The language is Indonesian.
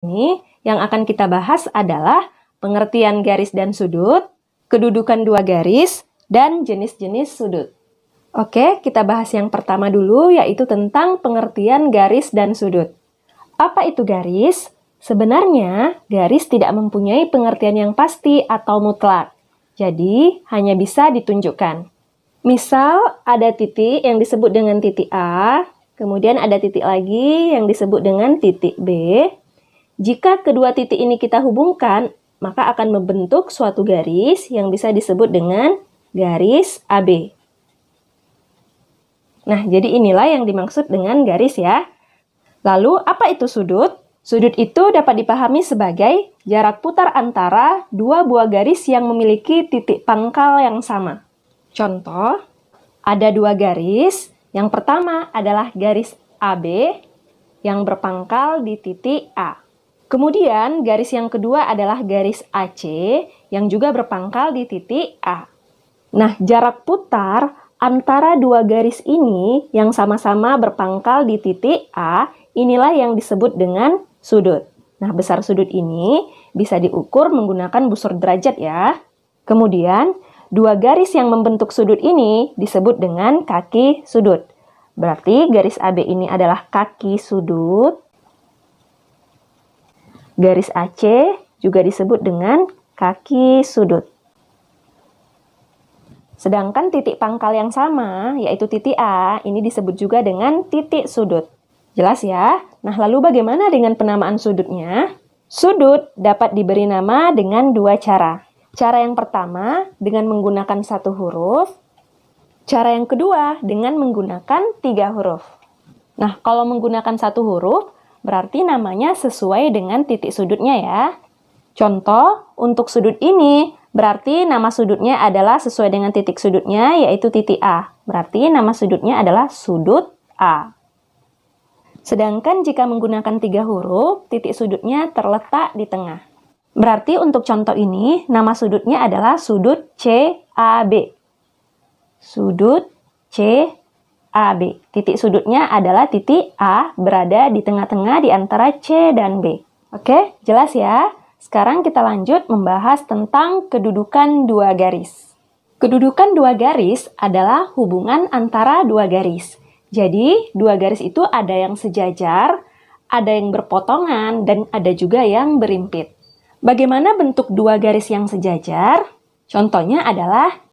Ini yang akan kita bahas adalah pengertian garis dan sudut, kedudukan dua garis, dan jenis-jenis sudut. Oke, kita bahas yang pertama dulu, yaitu tentang pengertian garis dan sudut. Apa itu garis? Sebenarnya, garis tidak mempunyai pengertian yang pasti atau mutlak. Jadi, hanya bisa ditunjukkan. Misal, ada titik yang disebut dengan titik A, kemudian ada titik lagi yang disebut dengan titik B. Jika kedua titik ini kita hubungkan, maka akan membentuk suatu garis yang bisa disebut dengan garis AB. Nah, jadi inilah yang dimaksud dengan garis ya. Lalu, apa itu sudut? Sudut itu dapat dipahami sebagai jarak putar antara dua buah garis yang memiliki titik pangkal yang sama. Contoh, ada dua garis. Yang pertama adalah garis AB yang berpangkal di titik A. Kemudian, garis yang kedua adalah garis AC yang juga berpangkal di titik A. Nah, jarak putar antara dua garis ini yang sama-sama berpangkal di titik A, inilah yang disebut dengan sudut. Nah, besar sudut ini bisa diukur menggunakan busur derajat ya. Kemudian, dua garis yang membentuk sudut ini disebut dengan kaki sudut. Berarti garis AB ini adalah kaki sudut. Garis AC juga disebut dengan kaki sudut. Sedangkan titik pangkal yang sama, yaitu titik A, ini disebut juga dengan titik sudut. Jelas ya? Nah, lalu bagaimana dengan penamaan sudutnya? Sudut dapat diberi nama dengan dua cara. Cara yang pertama dengan menggunakan satu huruf. Cara yang kedua dengan menggunakan tiga huruf. Nah, kalau menggunakan satu huruf, berarti namanya sesuai dengan titik sudutnya ya. Contoh, untuk sudut ini, berarti nama sudutnya adalah sesuai dengan titik sudutnya, yaitu titik A. Berarti nama sudutnya adalah sudut A. Sedangkan jika menggunakan tiga huruf, titik sudutnya terletak di tengah. Berarti untuk contoh ini, nama sudutnya adalah sudut CAB. Sudut CAB. Titik sudutnya adalah titik A berada di tengah-tengah di antara C dan B. Oke, jelas ya? Sekarang kita lanjut membahas tentang kedudukan dua garis. Kedudukan dua garis adalah hubungan antara dua garis. Jadi, dua garis itu ada yang sejajar, ada yang berpotongan, dan ada juga yang berimpit. Bagaimana bentuk dua garis yang sejajar? Contohnya adalah